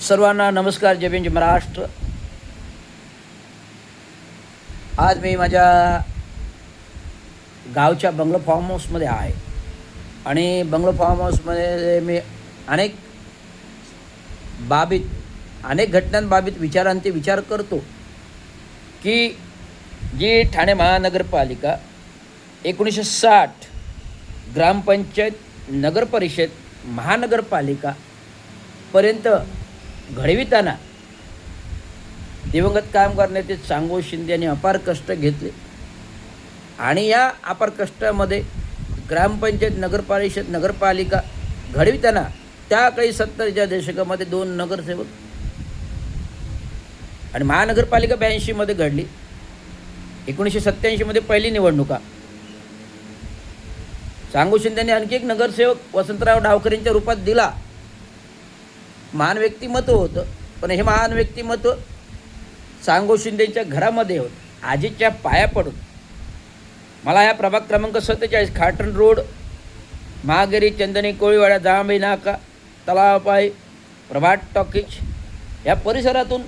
सर्वांना नमस्कार. जय भीम जय महाराष्ट्र. आज मी माझ्या गावच्या बंगलो फार्म हाऊसमध्ये आहे आणि बंगलो फार्म हाऊसमध्ये मी अनेक घटनांबाबत विचारांचे विचार करतो की जी ठाणे महानगरपालिका 1960 ग्रामपंचायत, नगरपरिषद, महानगरपालिकापर्यंत घडविताना दिवंगत कामगार नेते चांगो शिंदे यांनी अपार कष्ट घेतले आणि या अपार कष्टामध्ये ग्रामपंचायत, नगरपरिषद, नगरपालिका घडविताना त्या काही 70च्या दशकामध्ये 2 नगरसेवक आणि महानगरपालिका 82मध्ये घडली. 1987मध्ये पहिली निवडणुका. चांगो शिंदेने आणखी एक नगरसेवक वसंतराव डावकरेंच्या रूपात दिला. महान व्यक्तिमत्व होतं, पण हे महान व्यक्तिमत्व चांगो शिंदेच्या घरामध्ये होतं. आजीच्या पाया पडून मला या प्रभाग क्रमांक 47 खाटण रोड, महागेरी, चंदनी, कोळीवाडा, जांभई नाका, तलावपाई, प्रभात टॉकीज या परिसरातून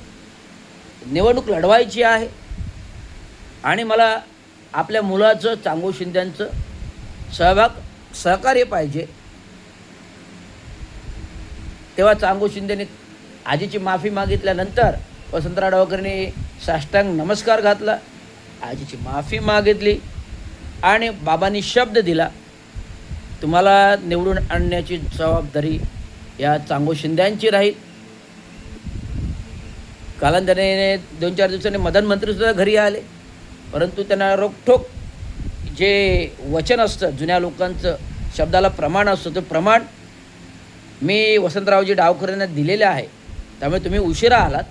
निवडणूक लढवायची आहे आणि मला आपल्या मुलाचं चांगो शिंदेंचं सहकार्य पाहिजे. तेव्हा चांगो शिंदेने आजीची माफी मागितल्यानंतर वसंतराव डावकरेंनी साष्टांग नमस्कार घातला, आजीची माफी मागितली आणि बाबांनी शब्द दिला, तुम्हाला निवडून आणण्याची जबाबदारी या चांगो शिंद्यांची राहील. कालांतराने 2-4 दिवसांनी मदन मंत्रीसुद्धा घरी आले, परंतु त्यांना रोखठोक जे वचन असतं, जुन्या लोकांचं शब्दाला प्रमाण असतं, ते प्रमाण मी वसंतरावजी डावकरेंना दिलेले आहे. त्यामुळे तुम्ही उशिरा आलात.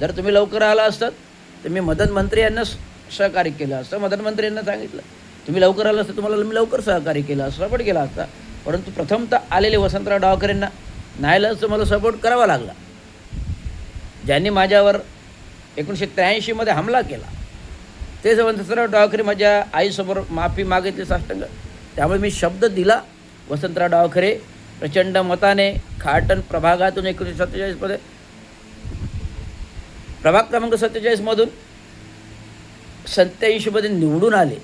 जर तुम्ही लवकर आला असतात तर मी मदन मंत्री यांना सहकार्य केलं असतं. मदन मंत्री यांना सांगितलं तुम्ही लवकर आला असतं, तुम्हाला मी लवकर सहकार्य केलं असतं, सपोर्ट केला असता. परंतु प्रथमतः आलेले वसंतराव डावकरेंना नाईलाजाचं मला सपोर्ट करावा लागला. ज्यांनी माझ्यावर 1983मध्ये हमला केला तेच वसंतराव डावकरे माझ्या आईसमोर माफी मागितली साष्टांग. त्यामुळे मी शब्द दिला. वसंतराव डावकरे प्रचंड मताने खाटण प्रभागातून 1947मध्ये प्रभाग क्रमांक 47मधून 87मध्ये निवडून आले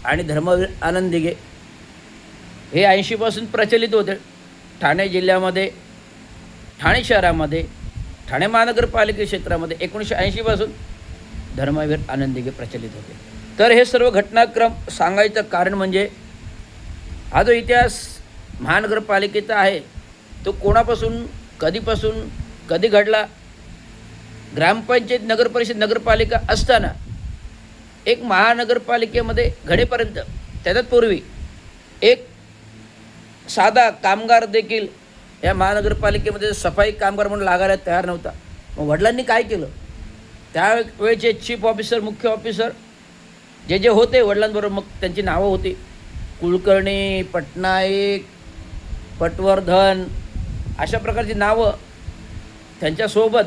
आणि धर्मवीर आनंद दिघे हे 80पासून प्रचलित होते. ठाणे जिल्ह्यामध्ये, ठाणे शहरामध्ये, ठाणे महानगरपालिका क्षेत्रामध्ये 1980पासून धर्मवीर आनंद दिघे प्रचलित होते. तर हे सर्व घटनाक्रम सांगायचं कारण म्हणजे हा जो इतिहास महानगरपालिकेचा आहे तो कोणापासून, कधीपासून, कधी घडला. ग्रामपंचायत, नगरपरिषद, नगरपालिका असताना एक महानगरपालिकेमध्ये घडेपर्यंत त्याच्यात पूर्वी एक साधा कामगार देखील या महानगरपालिकेमध्ये सफाई कामगार म्हणून लागायला तयार नव्हता. मग वडिलांनी काय केलं, त्यावेळेचे चीफ ऑफिसर, मुख्य ऑफिसर जे होते वडिलांबरोबर, मग त्यांची नावं होती कुलकर्णी, पटनाईक, पटवर्धन, अशा प्रकारची नावं. त्यांच्यासोबत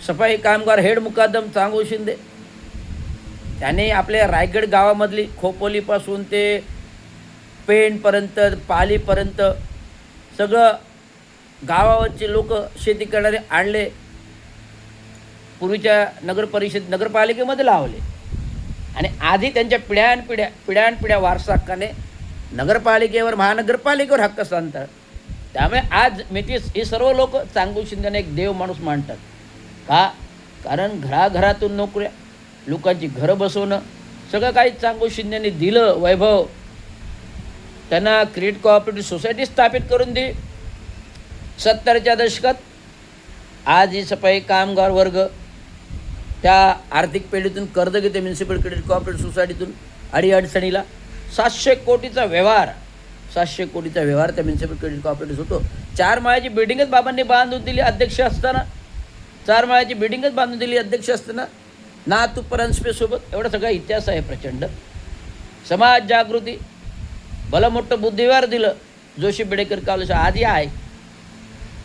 सफाई कामगार हेड मुकादम चांगो शिंदे, त्याने आपल्या रायगड गावामधली खोपोलीपासून ते पेणपर्यंत, पालीपर्यंत सगळं गावावरचे लोक शेती करणारे आणले, पूर्वीच्या नगरपरिषद, नगरपालिकेमध्ये लावले आणि आधी त्यांच्या पिढ्यानपिढ्या वारसा हक्काने नगरपालिकेवर, महानगरपालिकेवर हक्क सांगतात. त्यामुळे आज हे सर्व लोक चांगो शिंदेने एक देव माणूस मानतात. का? कारण घराघरातून नोकऱ्या, लोकांची घरं बसवणं, सगळं काही चांगो शिंदेने दिलं. वैभव त्यांना क्रेडिट कोऑपरेटिव्ह सोसायटी स्थापित करून दिली 70च्या दशकात. आज ही सफाई कामगार वर्ग त्या आर्थिक पेढीतून कर्ज घेते, म्युन्सिपल क्रेडिट कोऑपरेटिव्ह सोसायटीतून. अडीअडचणीला 700 कोटीचा व्यवहार त्या म्युन्सिपल क्रेडिट कोऑपरेटिव्ह होतो. 4 माळ्याची बिल्डिंगच बाबांनी बांधून दिली अध्यक्ष असताना. 4 माळ्याची बिल्डिंगच बांधून दिली अध्यक्ष असताना. नातू परांजपेसोबत. एवढा सगळा इतिहास आहे प्रचंड. समाज जागृती, भलं मोठं बुद्धिवार दिलं जोशी बेडेकर कॉलेज आधी आहे,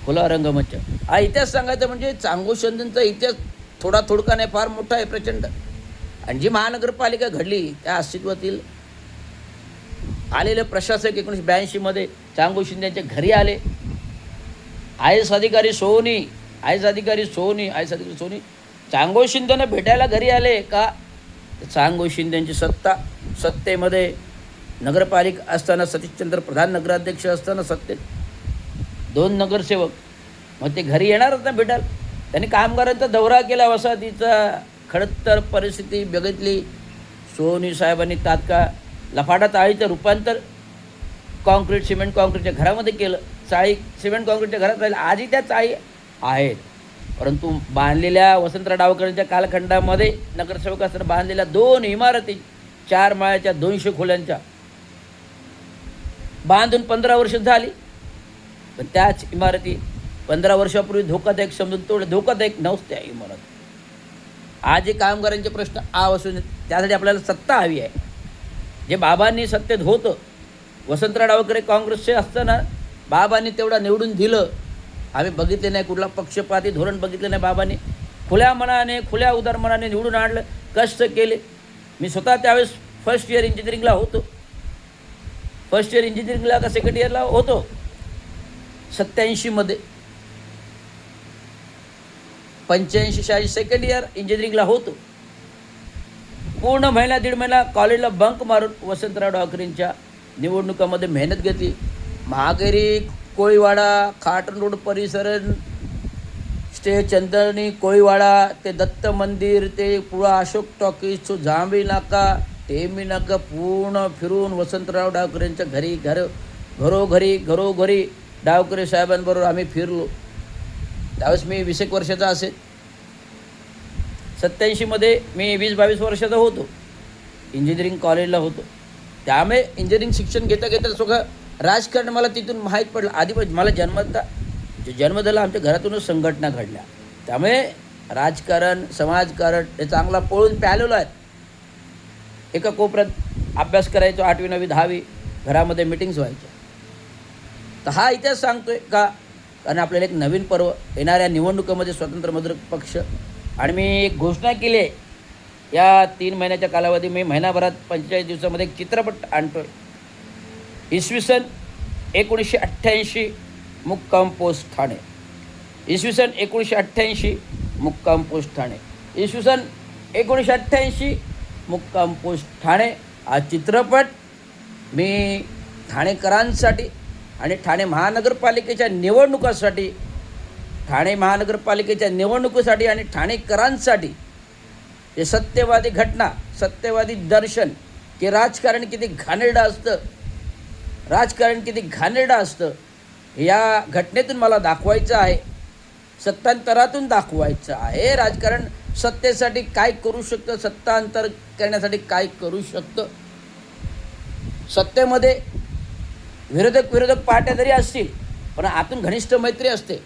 खुला रंगमंच. हा इतिहास सांगायचा म्हणजे चांगो शिंदेंचा इतिहास थोडका नाही, फार मोठा आहे, प्रचंड. आणि जी महानगरपालिका घडली त्या अस्तित्वातील आलेले प्रशासक 1982मध्ये चांगो शिंदेच्या घरी आले आय एस अधिकारी सोनी चांगो शिंदेनं भेटायला घरी आले का? चांगो शिंदेची सत्तेमध्ये नगरपालिका असताना, सतीशचंद्र प्रधान नगराध्यक्ष असताना सत्तेत 2 नगरसेवक, मग ते घरी येणारच ना भेटायला. त्यांनी कामगारांचा दौरा केला, वसाहतीचा खडतर परिस्थिती बघितली. सोनी साहेबांनी तात्काळ लफाडाचाळीचं रूपांतर सिमेंट कॉन्क्रीटच्या घरामध्ये केलं. चाळी सिमेंट कॉन्क्रीटच्या घरात राहिलं. आजही त्या चाळी आहेत, परंतु बांधलेल्या वसंतराव डावकरांच्या कालखंडामध्ये नगरसेवक असताना बांधलेल्या 2 इमारती 4 माळ्याच्या 200 खोल्यांच्या बांधून 15 वर्ष झाली, पण त्याच इमारती 15 वर्षापूर्वी धोकादायक समजून तोडल्या. धोकादायक नव्हत्या इमारत. आज कामगारांचे प्रश्न असून त्यासाठी आपल्याला सत्ता हवी आहे. जे बाबांनी सत्तेत होतं, वसंतराव डावकरे काँग्रेसचे असताना बाबांनी तेवढा निवडून दिलं. आम्ही बघितले नाही, कुठला पक्षपाती धोरण बघितलं नाही. बाबांनी खुल्या मनाने, खुल्या उदार मनाने निवडून आणलं, कष्ट केले. मी स्वतः त्यावेळेस फर्स्ट इयर इंजिनिअरिंगला होतो. फर्स्ट इयर इंजिनिअरिंगला का सेकंड इयरला होतो 87मध्ये. 85-86 सेकंड इयर इंजिनिअरिंगला होतो. पूर्ण महिना 1.5 महिना कॉलेजला बंक मारून वसंतराव डावकरेंच्या निवडणुकामध्ये मेहनत घेतली. महागेरी, कोळीवाडा, खाटण रोड परिसर, स्टे चंदनी, कोळीवाडा ते दत्त मंदिर, ते पुढं अशोक टॉकीज, तो जांभी नाका, टेमी नाका, पूर्ण फिरून वसंतराव डावकरेंच्या घरोघरी डावकरे साहेबांबरोबर आम्ही फिरलो. त्यावेळेस मी 20 वर्षाचा असेल. 87मध्ये मी 20-22 वर्षाचा होतो. इंजिनिअरिंग कॉलेजला होतो. त्यामुळे इंजिनिअरिंग शिक्षण घेता सगळं राजकारण मला तिथून माहीत पडलं. आधी मला जन्म झाला आमच्या घरातूनच संघटना घडल्या. त्यामुळे राजकारण, समाजकारण हे चांगला पळून प्यालेलो आहे. एका कोपऱ्यात अभ्यास करायचो, 8वी 9वी 10वी घरामध्ये मिटिंग्स व्हायच्या. तर हा इतिहास सांगतोय का? कारण आपल्याला एक नवीन पर्व येणाऱ्या निवडणुकीमध्ये स्वतंत्र मजूर पक्ष, आणि मी एक घोषणा केली आहे, या 3 महिन्याच्या कालावधी मी महिनाभरात 45 दिवसामध्ये एक चित्रपट आणतो आहे. इसवी सन 1988 मुक्काम पोस्ट ठाणे. इसवी सन 1988 मुक्काम पोस्ट ठाणे. इसवी सन 1988 मुक्काम पोस्ट ठाणे. हा चित्रपट मी ठाणेकरांसाठी आणि ठाणे महानगरपालिकेच्या निवडणुकीसाठी आणि ठाणेकरांसाठी हे सत्यवादी घटना, सत्यवादी दर्शन की राजकारण किती घाणेरडं असतं या घटनेतून मला दाखवायचं आहे. सत्तांतरातून दाखवायचं आहे. राजकारण सत्तेसाठी काय करू शकतं, सत्तांतर करण्यासाठी काय करू शकतं. सत्तेमध्ये विरोधक पार्ट्या जरी असतील, पण आतून घनिष्ठ मैत्री असते.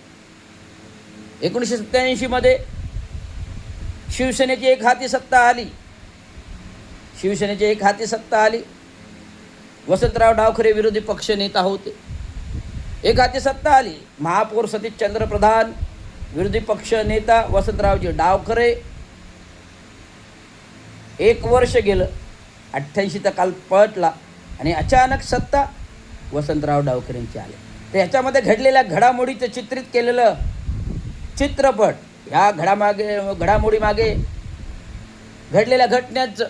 1987मध्ये शिवसेनेची एक हाती सत्ता आली. वसंतराव डावखरे विरोधी पक्ष नेता होते. एक हाती सत्ता आली. महापौर सतीशचंद्र प्रधान विरोधी पक्ष नेता वसंतरावजी डावखरे. 1 वर्ष गेलं, 88चा काल पळटला आणि अचानक सत्ता वसंतराव डावकरेंची आली. तर ह्याच्यामध्ये घडलेल्या घडामोडीचं चित्रित केलेलं चित्रपट, ह्या घडामोडीमागे घडलेल्या घटनेचं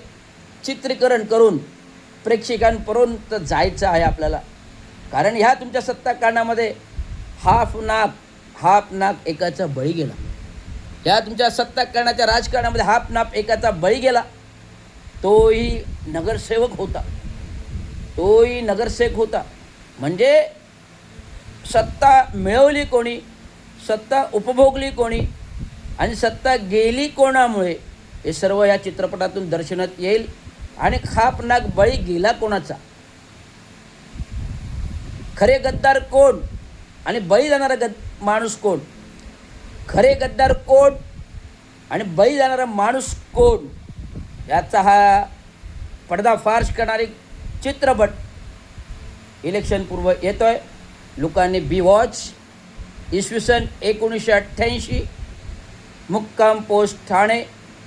चित्रीकरण करून प्रेक्षकांपर्यंत जायचं आहे आपल्याला. कारण ह्या तुमच्या सत्ताकारणामध्ये हाफ नाक एकाचा बळी गेला. ह्या तुमच्या सत्ताकारणाच्या राजकारणामध्ये हाफ नाक एकाचा बळी गेला. तोही नगरसेवक होता. म्हणजे सत्ता मिळवली कोणी, सत्ता उपभोगली कोणी आणि सत्ता गेली कोणामुळे, हे सर्व या चित्रपटातून दर्शनात येईल. आणि खापनाक बळी गेला कोणाचा, खरे गद्दार कोण आणि बळी जाणारा माणूस कोण, खरे गद्दार कोण आणि बळी जाणारा माणूस कोण, याचा हा पडदाफाश करणारी चित्रपट इलेक्शन पूर्व येतोय. लोकांनी बी वॉच. इसवी सन 1988 मुक्काम पोस्ट ठाणे.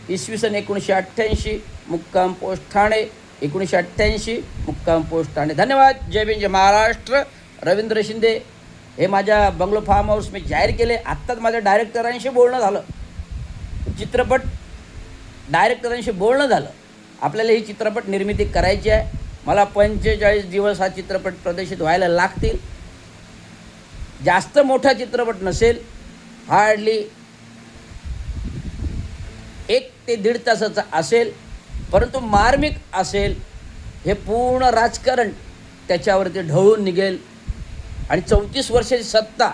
इसवी सन 1988 मुक्काम पोस्ट ठाणे. 1988 मुक्काम पोस्ट ठाणे. धन्यवाद. जय भीम, जय महाराष्ट्र. रवींद्र शिंदे, हे माझ्या बंगलो फार्म हाऊस मी जाहीर केले. आत्ताच माझ्या डायरेक्टरांशी बोलणं झालं, चित्रपट डायरेक्टरांशी बोलणं झालं. आपल्याला ही चित्रपट निर्मिती करायची आहे. मला 45 दिवस हा चित्रपट प्रदर्शित व्हायला लागतील. जास्त मोठा चित्रपट नसेल, हार्डली 1 ते 1.5 तासाचा असेल, परंतु मार्मिक असेल. हे पूर्ण राजकारण त्याच्यावरती ढवळून निघेल आणि 34 वर्षाची सत्ताचा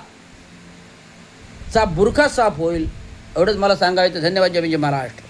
बुरखा साफ होईल. एवढंच मला सांगायचं. धन्यवाद. जय हिंद, जय महाराष्ट्र.